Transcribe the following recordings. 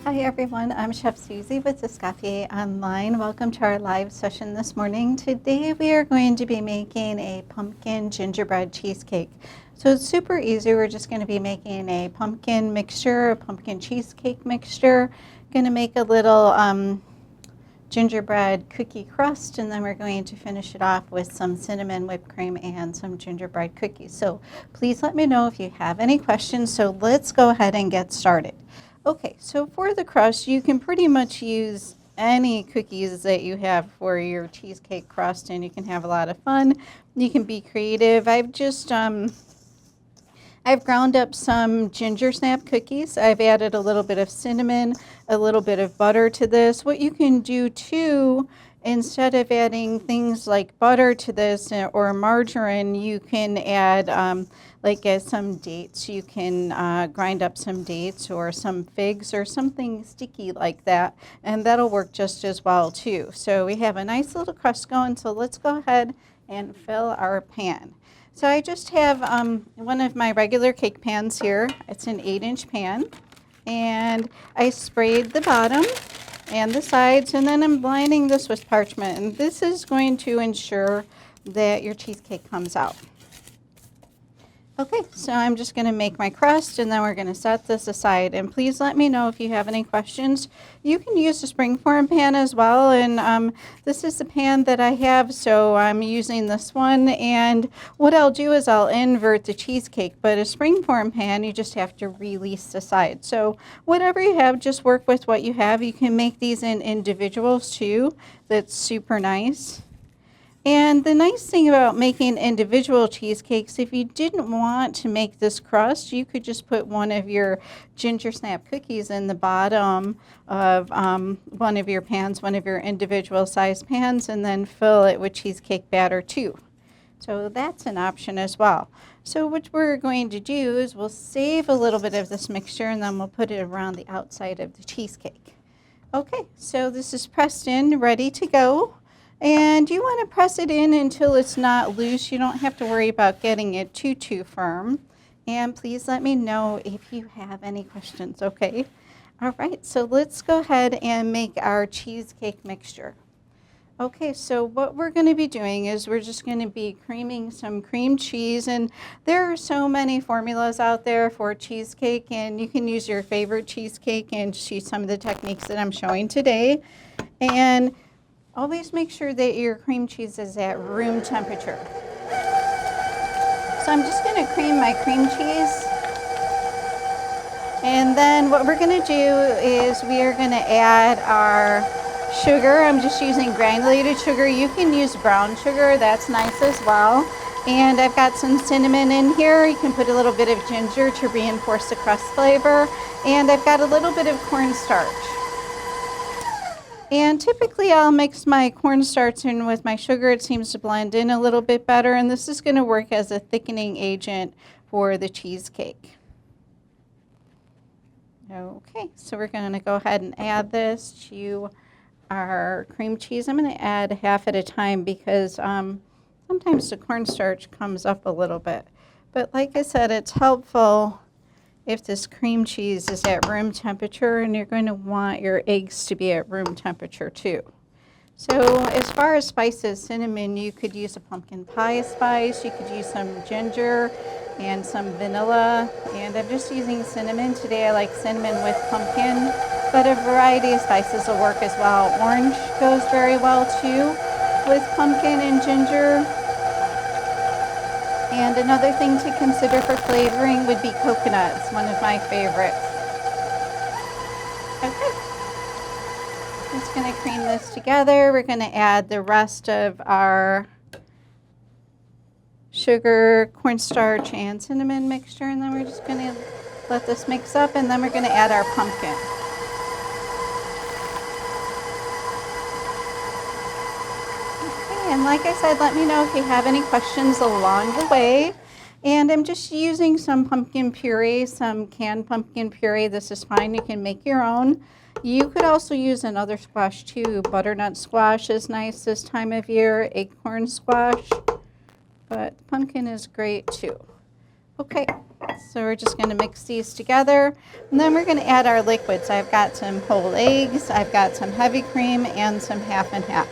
Hi everyone, I'm Chef Susie with Escoffier Online. Welcome to our live session this morning. Today we are going to be making a pumpkin gingerbread cheesecake. So it's super easy. We're just going to be making a pumpkin mixture, a pumpkin cheesecake mixture. Going to make a little gingerbread cookie crust, and then we're going to finish it off with some cinnamon whipped cream and some gingerbread cookies. So please let me know if you have any questions. So let's go ahead and get started. Okay, so for the crust, you can pretty much use any cookies that you have for your cheesecake crust, and you can have a lot of fun. You can be creative. I've ground up some Gingersnap cookies. I've added a little bit of cinnamon, a little bit of butter to this. What you can do too, instead of adding things like butter to this or margarine, you can add some dates. You can grind up some dates or some figs or something sticky like that, and that'll work just as well too. So we have a nice little crust going, so let's go ahead and fill our pan. So I just have one of my regular cake pans here. It's an 8-inch pan, and I sprayed the bottom and the sides, and then I'm lining this with parchment, and this is going to ensure that your cheesecake comes out. Okay, so I'm just going to make my crust, and then we're going to set this aside. And please let me know if you have any questions. You can use the Springform Pan as well, and this is the pan that I have, so I'm using this one. And what I'll do is I'll invert the cheesecake, but a Springform Pan, you just have to release the side. So whatever you have, just work with what you have. You can make these in individuals too. That's super nice. And the nice thing about making individual cheesecakes, if you didn't want to make this crust, you could just put one of your Gingersnap cookies in the bottom of one of your pans, one of your individual size pans, and then fill it with cheesecake batter too. So that's an option as well. So what we're going to do is we'll save a little bit of this mixture, and then we'll put it around the outside of the cheesecake. Okay, so this is pressed in, ready to go. And you want to press it in until it's not loose. You don't have to worry about getting it too firm. And please let me know if you have any questions, okay? All right, so let's go ahead and make our cheesecake mixture. Okay, so what we're going to be doing is we're just going to be creaming some cream cheese, and there are so many formulas out there for cheesecake, and you can use your favorite cheesecake and just use some of the techniques that I'm showing today. And always make sure that your cream cheese is at room temperature. So I'm just going to cream my cream cheese. And then what we're going to do is we are going to add our sugar. I'm just using granulated sugar. You can use brown sugar. That's nice as well. And I've got some cinnamon in here. You can put a little bit of ginger to reinforce the crust flavor. And I've got a little bit of cornstarch. And typically I'll mix my cornstarch in with my sugar. It seems to blend in a little bit better, and this is going to work as a thickening agent for the cheesecake. Okay, so we're going to go ahead and add this to our cream cheese. I'm going to add half at a time because sometimes the cornstarch comes up a little bit. But like I said, it's helpful if this cream cheese is at room temperature, and you're going to want your eggs to be at room temperature too. So as far as spices, cinnamon, you could use a pumpkin pie spice, you could use some ginger and some vanilla, and I'm just using cinnamon today. I like cinnamon with pumpkin, but a variety of spices will work as well. Orange goes very well too with pumpkin and ginger. And another thing to consider for flavoring would be coconuts, one of my favorites. Okay, just going to cream this together. We're going to add the rest of our sugar, cornstarch, and cinnamon mixture, and then we're just going to let this mix up, and then we're going to add our pumpkin. And like I said, let me know if you have any questions along the way. And I'm just using some pumpkin puree, some canned pumpkin puree. This is fine. You can make your own. You could also use another squash too. Butternut squash is nice this time of year. Acorn squash. But pumpkin is great too. Okay, So we're just going to mix these together, and then we're going to add our liquids. I've got some whole eggs, I've got some heavy cream, and some half and half.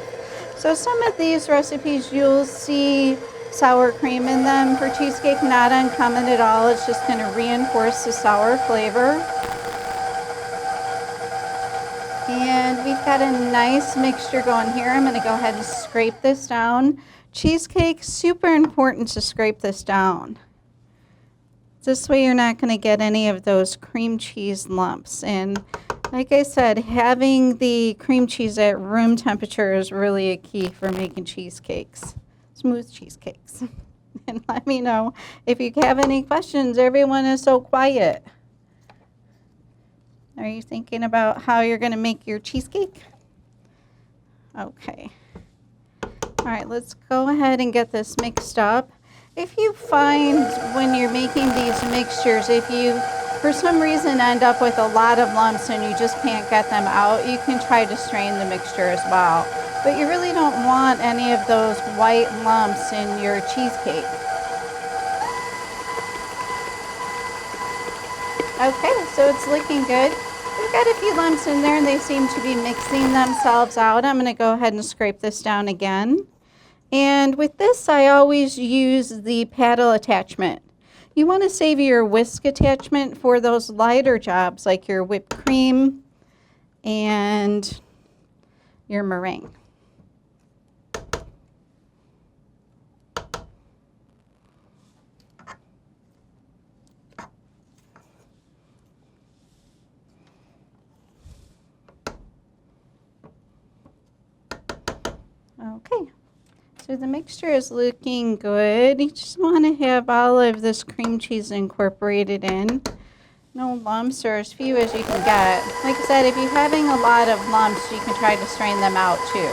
So some of these recipes you'll see sour cream in them. For cheesecake, not uncommon at all. It's just going to reinforce the sour flavor. And we've got a nice mixture going here. I'm going to go ahead and scrape this down. Cheesecake, super important to scrape this down. This way you're not going to get any of those cream cheese lumps. And like I said, having the cream cheese at room temperature is really a key for making cheesecakes, smooth cheesecakes. And let me know if you have any questions. Everyone is so quiet. Are you thinking about how you're going to make your cheesecake? Okay. All right, let's go ahead and get this mixed up. If you find when you're making these mixtures, if you for some reason end up with a lot of lumps and you just can't get them out, you can try to strain the mixture as well. But you really don't want any of those white lumps in your cheesecake. Okay, so it's looking good. We've got a few lumps in there and they seem to be mixing themselves out. I'm going to go ahead and scrape this down again. And with this, I always use the paddle attachment. You want to save your whisk attachment for those lighter jobs like your whipped cream and your meringue. Okay. So the mixture is looking good. You just want to have all of this cream cheese incorporated in. No lumps, or as few as you can get. Like I said, if you're having a lot of lumps, you can try to strain them out too.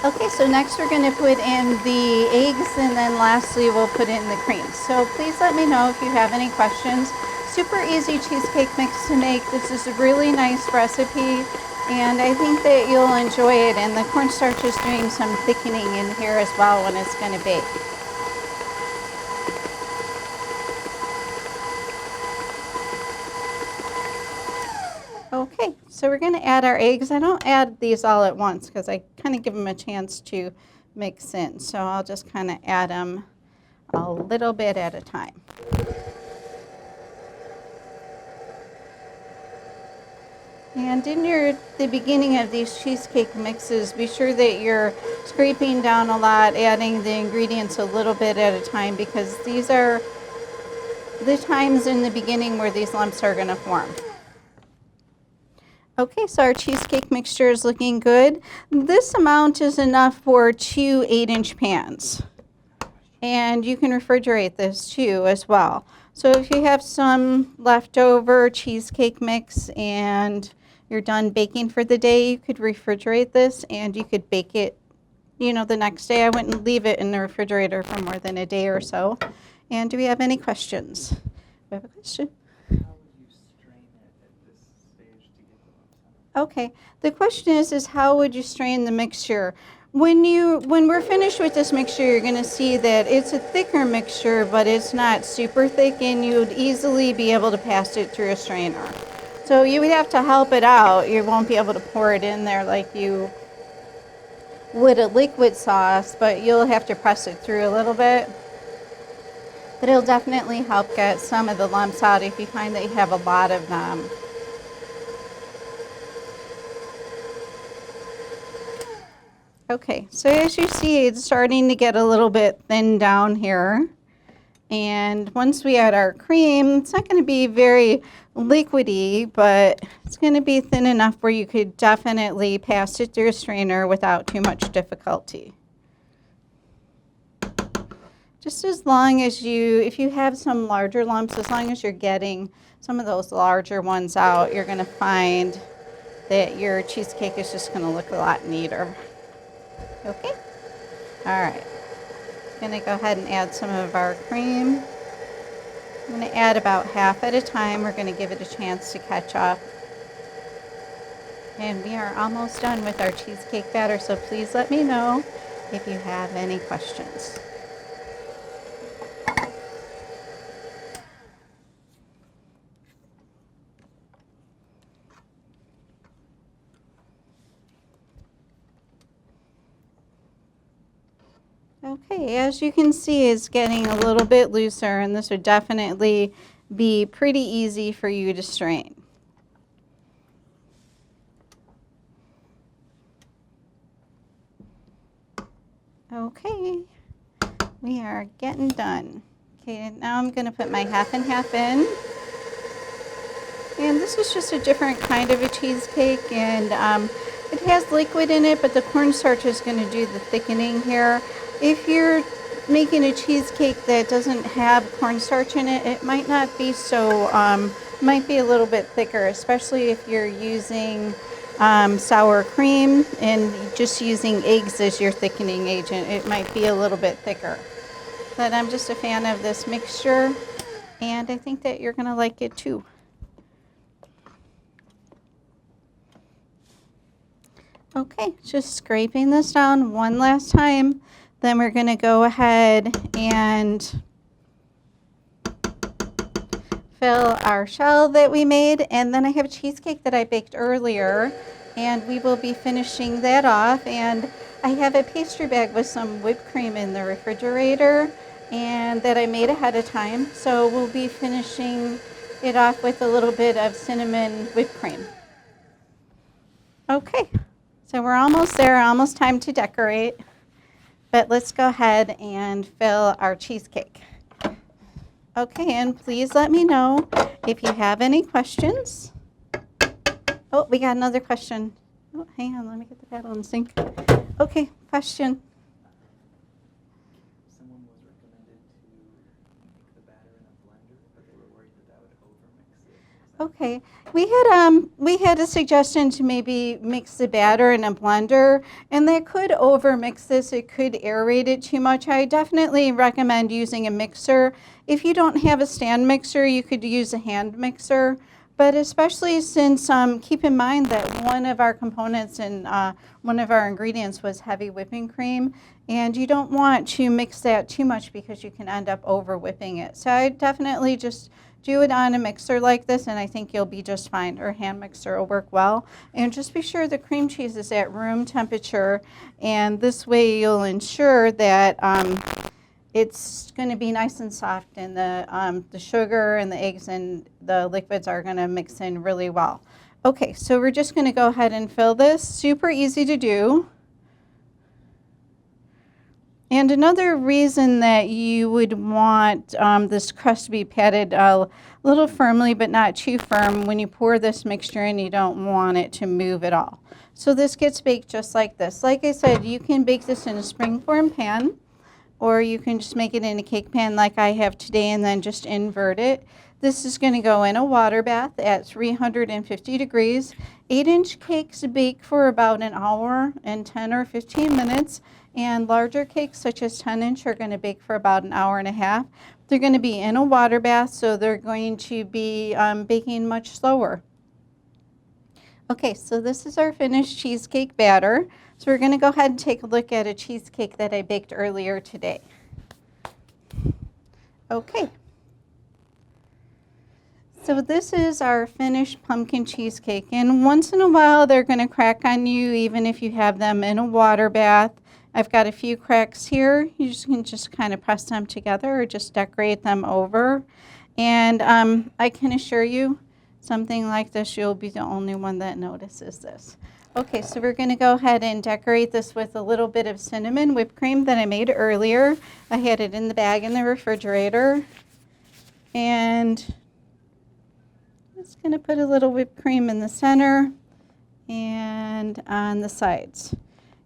Okay, so next we're going to put in the eggs, and then lastly we'll put in the cream. So please let me know if you have any questions. Super easy cheesecake mix to make. This is a really nice recipe. And I think that you'll enjoy it, and the cornstarch is doing some thickening in here as well when it's going to bake. Okay, so we're going to add our eggs. I don't add these all at once because I kind of give them a chance to mix in. So I'll just kind of add them a little bit at a time. And in the beginning of these cheesecake mixes, be sure that you're scraping down a lot, adding the ingredients a little bit at a time, because these are the times in the beginning where these lumps are going to form. Okay, so our cheesecake mixture is looking good. This amount is enough for 2 8-inch pans. And you can refrigerate this too as well. So if you have some leftover cheesecake mix and you're done baking for the day, you could refrigerate this and you could bake it, the next day. I wouldn't leave it in the refrigerator for more than a day or so. And do we have any questions? We have a question. How would you strain it at this stage to get the lumps out? Okay. The question is how would you strain the mixture? When we're finished with this mixture, you're going to see that it's a thicker mixture, but it's not super thick, and you would easily be able to pass it through a strainer. So you would have to help it out. You won't be able to pour it in there like you would a liquid sauce, but you'll have to press it through a little bit. But it'll definitely help get some of the lumps out if you find that you have a lot of them. Okay, so as you see, it's starting to get a little bit thin down here. And once we add our cream, it's not going to be very liquidy, but it's going to be thin enough where you could definitely pass it through a strainer without too much difficulty. Just as long as if you have some larger lumps, as long as you're getting some of those larger ones out, you're going to find that your cheesecake is just going to look a lot neater. Okay? All right. I'm going to go ahead and add some of our cream. I'm going to add about half at a time. We're going to give it a chance to catch up. And we are almost done with our cheesecake batter, so please let me know if you have any questions. Okay, as you can see, it's getting a little bit looser, and this would definitely be pretty easy for you to strain. Okay, we are getting done. Okay, now I'm going to put my half and half in. And this is just a different kind of a cheesecake, and it has liquid in it, but the cornstarch is going to do the thickening here. If you're making a cheesecake that doesn't have cornstarch in it, it might not be so, might be a little bit thicker, especially if you're using sour cream and just using eggs as your thickening agent. It might be a little bit thicker. But I'm just a fan of this mixture, and I think that you're going to like it too. Okay, just scraping this down one last time. Then we're going to go ahead and fill our shell that we made. And then I have a cheesecake that I baked earlier, and we will be finishing that off. And I have a pastry bag with some whipped cream in the refrigerator, and that I made ahead of time. So we'll be finishing it off with a little bit of cinnamon whipped cream. Okay. So we're almost there, almost time to decorate, but let's go ahead and fill our cheesecake. Okay, and please let me know if you have any questions. Oh, we got another question. Oh, hang on, let me get the paddle in sync. Okay, question. Someone was recommended to make the batter in a blender, but they were worried that that would overmix it. Okay, we had a suggestion to maybe mix the batter in a blender, and that could overmix this. It could aerate it too much. I definitely recommend using a mixer. If you don't have a stand mixer, you could use a hand mixer. But especially since, keep in mind that one of our components and one of our ingredients was heavy whipping cream, and you don't want to mix that too much because you can end up over whipping it. So I definitely just do it on a mixer like this, and I think you'll be just fine. Or a hand mixer will work well. And just be sure the cream cheese is at room temperature, and this way you'll ensure that it's going to be nice and soft, and the sugar and the eggs and the liquids are going to mix in really well. Okay, so we're just going to go ahead and fill this. Super easy to do. And another reason that you would want this crust to be patted a little firmly but not too firm, when you pour this mixture in, you don't want it to move at all. So this gets baked just like this. Like I said, you can bake this in a springform pan, or you can just make it in a cake pan like I have today and then just invert it. This is going to go in a water bath at 350 degrees. 8-inch cakes bake for about an hour and 10 or 15 minutes. And larger cakes, such as 10-inch, are going to bake for about an hour and a half. They're going to be in a water bath, so they're going to be baking much slower. Okay, so this is our finished cheesecake batter. So we're going to go ahead and take a look at a cheesecake that I baked earlier today. Okay. So this is our finished pumpkin cheesecake. And once in a while, they're going to crack on you, even if you have them in a water bath. I've got a few cracks here. You can just kind of press them together or just decorate them over. And I can assure you, something like this, you'll be the only one that notices this. Okay, so we're going to go ahead and decorate this with a little bit of cinnamon whipped cream that I made earlier. I had it in the bag in the refrigerator. And just going to put a little whipped cream in the center and on the sides.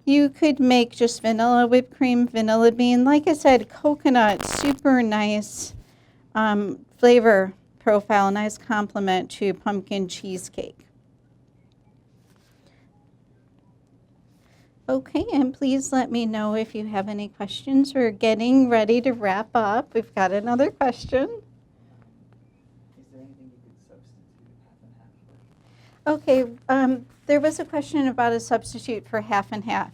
You could make just vanilla whipped cream, vanilla bean. Like I said, coconut, super nice flavor profile, nice complement to pumpkin cheesecake. Okay, and please let me know if you have any questions. We're getting ready to wrap up. We've got another question. Is there anything you could substitute half and half for? Okay, there was a question about a substitute for half and half.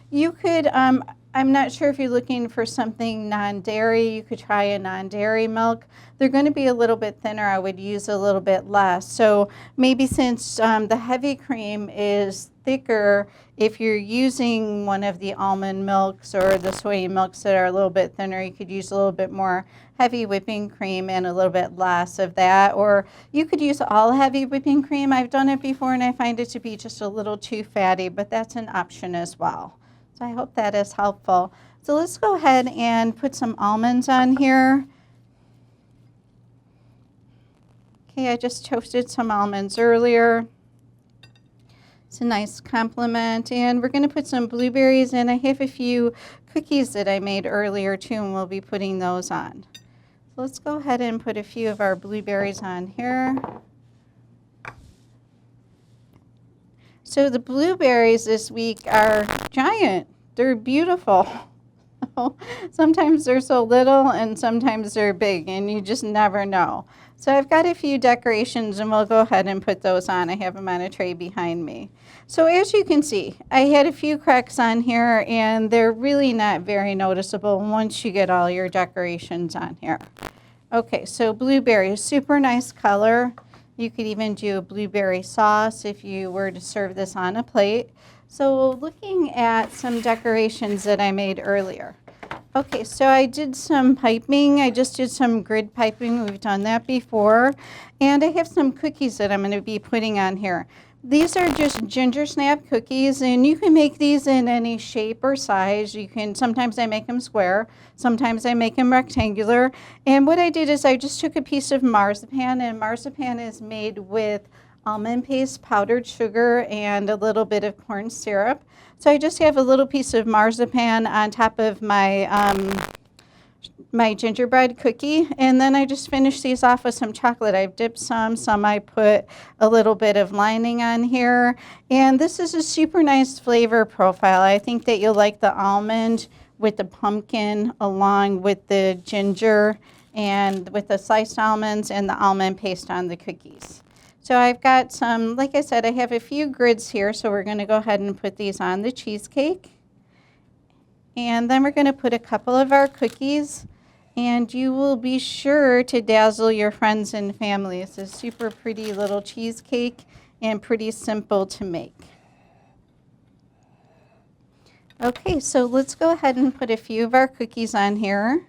You could, I'm not sure if you're looking for something non-dairy, you could try a non-dairy milk. They're going to be a little bit thinner. I would use a little bit less. So maybe since the heavy cream is thicker, if you're using one of the almond milks or the soy milks that are a little bit thinner, you could use a little bit more heavy whipping cream and a little bit less of that. Or you could use all heavy whipping cream. I've done it before and I find it to be just a little too fatty, but that's an option as well. So I hope that is helpful. So let's go ahead and put some almonds on here. Okay, I just toasted some almonds earlier. It's a nice compliment. And we're going to put some blueberries in. I have a few cookies that I made earlier too, and we'll be putting those on. So let's go ahead and put a few of our blueberries on here. So the blueberries this week are giant. They're beautiful. Sometimes they're so little and sometimes they're big, and you just never know. So I've got a few decorations and we'll go ahead and put those on. I have them on a tray behind me. So as you can see, I had a few cracks on here and they're really not very noticeable once you get all your decorations on here. Okay, so blueberry, super nice color. You could even do a blueberry sauce if you were to serve this on a plate. So looking at some decorations that I made earlier. Okay, so I did some piping. I just did some grid piping. We've done that before. And I have some cookies that I'm going to be putting on here. These are just Gingersnap cookies, and you can make these in any shape or size. You can, sometimes I make them square, sometimes I make them rectangular. And what I did is I just took a piece of marzipan, and marzipan is made with almond paste, powdered sugar, and a little bit of corn syrup. So I just have a little piece of marzipan on top of my my gingerbread cookie, and then I just finish these off with some chocolate. I've dipped some I put a little bit of lining on here, and this is a super nice flavor profile. I think that you'll like the almond with the pumpkin along with the ginger and with the sliced almonds and the almond paste on the cookies. So I've got some, like I said, I have a few grids here, so we're going to go ahead and put these on the cheesecake. And then we're going to put a couple of our cookies, and you will be sure to dazzle your friends and family. It's a super pretty little cheesecake and pretty simple to make. Okay, so let's go ahead and put a few of our cookies on here,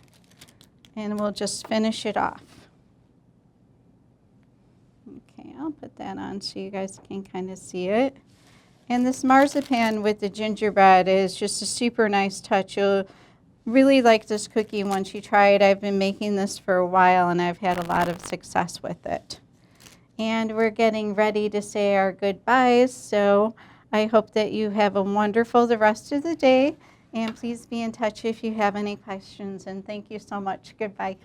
and we'll just finish it off. Okay, I'll put that on so you guys can kind of see it. And this marzipan with the gingerbread is just a super nice touch. You'll really like this cookie once you try it. I've been making this for a while and I've had a lot of success with it. And we're getting ready to say our goodbyes, so I hope that you have a wonderful the rest of the day. And please be in touch if you have any questions. And thank you so much. Goodbye.